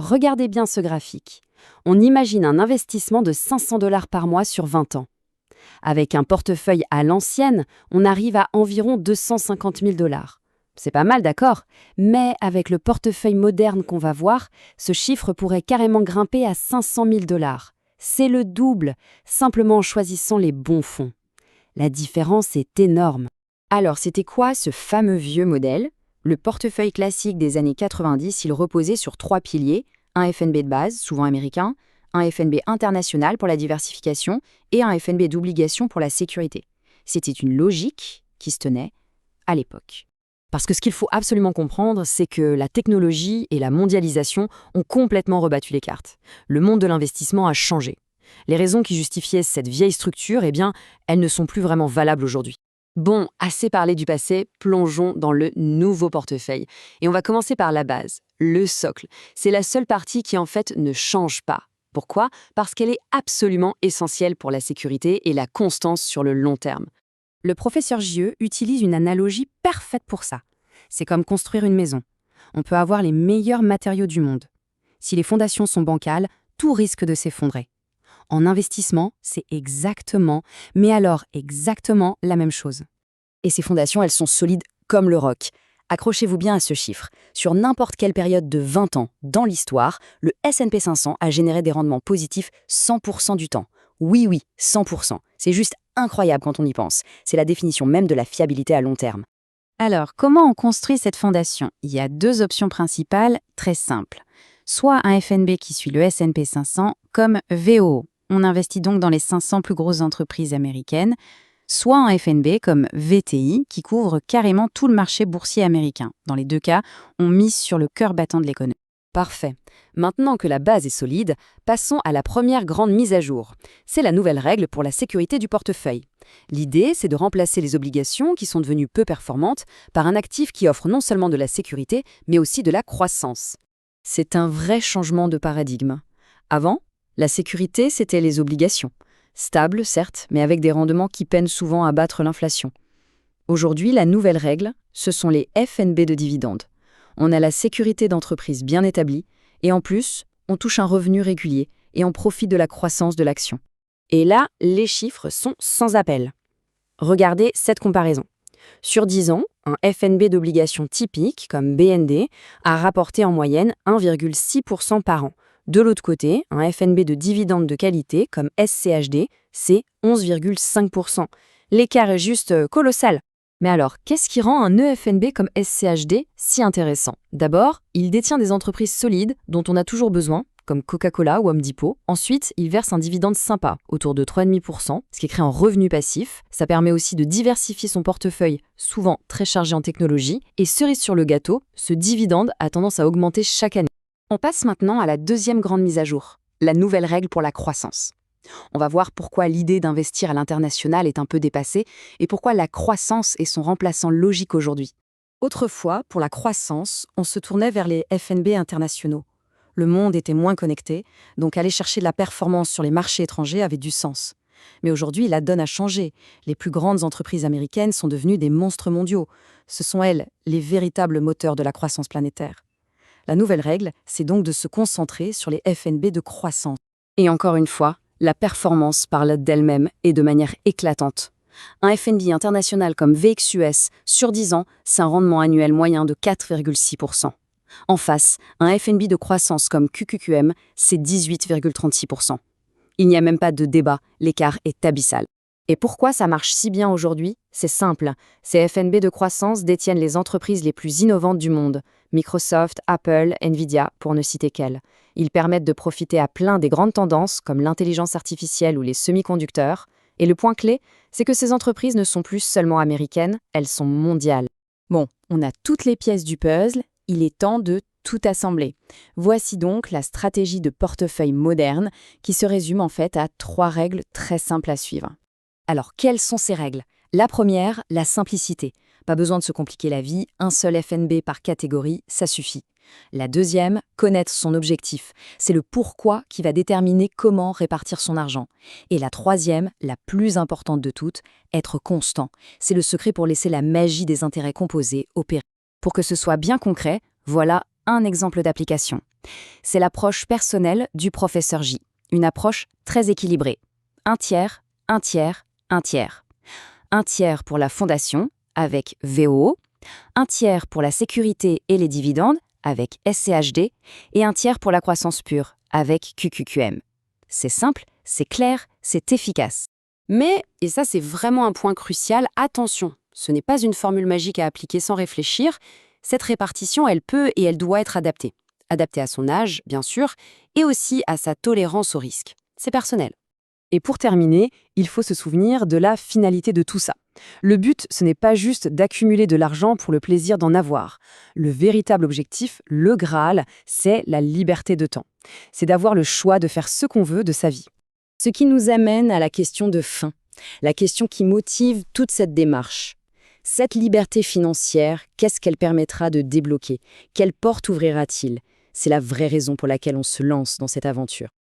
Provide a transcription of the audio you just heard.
Regardez bien ce graphique. On imagine un investissement de 500 $ par mois sur 20 ans. Avec un portefeuille à l'ancienne, on arrive à environ 250 000 $. C'est pas mal, d'accord? Mais avec le portefeuille moderne qu'on va voir, ce chiffre pourrait carrément grimper à 500 000 $. C'est le double, simplement en choisissant les bons fonds. La différence est énorme. Alors, c'était quoi ce fameux vieux modèle? Le portefeuille classique des années 90, il reposait sur 3 piliers, un FNB de base, souvent américain, un FNB international pour la diversification et un FNB d'obligation pour la sécurité. C'était une logique qui se tenait à l'époque. Parce que ce qu'il faut absolument comprendre, c'est que la technologie et la mondialisation ont complètement rebattu les cartes. Le monde de l'investissement a changé. Les raisons qui justifiaient cette vieille structure, eh bien, elles ne sont plus vraiment valables aujourd'hui. Bon, assez parlé du passé, plongeons dans le nouveau portefeuille. Et on va commencer par la base, le socle. C'est la seule partie qui, en fait, ne change pas. Pourquoi? Parce qu'elle est absolument essentielle pour la sécurité et la constance sur le long terme. Le professeur J.E. utilise une analogie parfaite pour ça. C'est comme construire une maison. On peut avoir les meilleurs matériaux du monde. Si les fondations sont bancales, tout risque de s'effondrer. En investissement, c'est exactement, mais alors exactement la même chose. Et ces fondations, elles sont solides comme le roc. Accrochez-vous bien à ce chiffre. Sur n'importe quelle période de 20 ans dans l'histoire, le S&P 500 a généré des rendements positifs 100% du temps. Oui, 100%. C'est juste incroyable quand on y pense. C'est la définition même de la fiabilité à long terme. Alors, comment on construit cette fondation? Il y a 2 options principales très simples. Soit un FNB qui suit le S&P 500 comme VOO. On investit donc dans les 500 plus grosses entreprises américaines. Soit un FNB comme VTI qui couvre carrément tout le marché boursier américain. Dans les 2 cas, on mise sur le cœur battant de l'économie. Parfait. Maintenant que la base est solide, passons à la première grande mise à jour. C'est la nouvelle règle pour la sécurité du portefeuille. L'idée, c'est de remplacer les obligations qui sont devenues peu performantes par un actif qui offre non seulement de la sécurité, mais aussi de la croissance. C'est un vrai changement de paradigme. Avant, la sécurité, c'était les obligations. Stables, certes, mais avec des rendements qui peinent souvent à battre l'inflation. Aujourd'hui, la nouvelle règle, ce sont les FNB de dividendes. On a la sécurité d'entreprise bien établie, et en plus, on touche un revenu régulier et on profite de la croissance de l'action. Et là, les chiffres sont sans appel. Regardez cette comparaison. Sur 10 ans, un FNB d'obligation typique, comme BND, a rapporté en moyenne 1,6% par an. De l'autre côté, un FNB de dividendes de qualité, comme SCHD, c'est 11,5%. L'écart est juste colossal. Mais alors, qu'est-ce qui rend un EFNB comme SCHD si intéressant? D'abord, il détient des entreprises solides dont on a toujours besoin, comme Coca-Cola ou Home Depot. Ensuite, il verse un dividende sympa, autour de 3,5%, ce qui crée un revenu passif. Ça permet aussi de diversifier son portefeuille, souvent très chargé en technologie. Et cerise sur le gâteau, ce dividende a tendance à augmenter chaque année. On passe maintenant à la deuxième grande mise à jour, la nouvelle règle pour la croissance. On va voir pourquoi l'idée d'investir à l'international est un peu dépassée et pourquoi la croissance est son remplaçant logique aujourd'hui. Autrefois, pour la croissance, on se tournait vers les FNB internationaux. Le monde était moins connecté, donc aller chercher de la performance sur les marchés étrangers avait du sens. Mais aujourd'hui, la donne a changé. Les plus grandes entreprises américaines sont devenues des monstres mondiaux. Ce sont elles, les véritables moteurs de la croissance planétaire. La nouvelle règle, c'est donc de se concentrer sur les FNB de croissance. Et encore une fois, la performance parle d'elle-même et de manière éclatante. Un FNB international comme VXUS, sur 10 ans, c'est un rendement annuel moyen de 4,6%. En face, un FNB de croissance comme QQQM, c'est 18,36%. Il n'y a même pas de débat, l'écart est abyssal. Et pourquoi ça marche si bien aujourd'hui? C'est simple, ces FNB de croissance détiennent les entreprises les plus innovantes du monde. Microsoft, Apple, Nvidia, pour ne citer qu'elles. Ils permettent de profiter à plein des grandes tendances comme l'intelligence artificielle ou les semi-conducteurs. Et le point clé, c'est que ces entreprises ne sont plus seulement américaines, elles sont mondiales. Bon, on a toutes les pièces du puzzle, il est temps de tout assembler. Voici donc la stratégie de portefeuille moderne qui se résume en fait à 3 règles très simples à suivre. Alors, quelles sont ces règles? La première, la simplicité. Pas besoin de se compliquer la vie, un seul FNB par catégorie, ça suffit. La deuxième, connaître son objectif. C'est le pourquoi qui va déterminer comment répartir son argent. Et la troisième, la plus importante de toutes, être constant. C'est le secret pour laisser la magie des intérêts composés opérer. Pour que ce soit bien concret, voilà un exemple d'application. C'est l'approche personnelle du professeur J, une approche très équilibrée. Un tiers, un tiers, un tiers. Un tiers pour la fondation, avec VOO, un tiers pour la sécurité et les dividendes, avec SCHD, et un tiers pour la croissance pure, avec QQQM. C'est simple, c'est clair, c'est efficace. Mais, et ça c'est vraiment un point crucial, attention, ce n'est pas une formule magique à appliquer sans réfléchir, cette répartition elle peut et elle doit être adaptée. Adaptée à son âge, bien sûr, et aussi à sa tolérance au risque. C'est personnel. Et pour terminer, il faut se souvenir de la finalité de tout ça. Le but, ce n'est pas juste d'accumuler de l'argent pour le plaisir d'en avoir. Le véritable objectif, le Graal, c'est la liberté de temps. C'est d'avoir le choix de faire ce qu'on veut de sa vie. Ce qui nous amène à la question de fin, la question qui motive toute cette démarche. Cette liberté financière, qu'est-ce qu'elle permettra de débloquer? Quelle porte ouvrira-t-il? C'est la vraie raison pour laquelle on se lance dans cette aventure.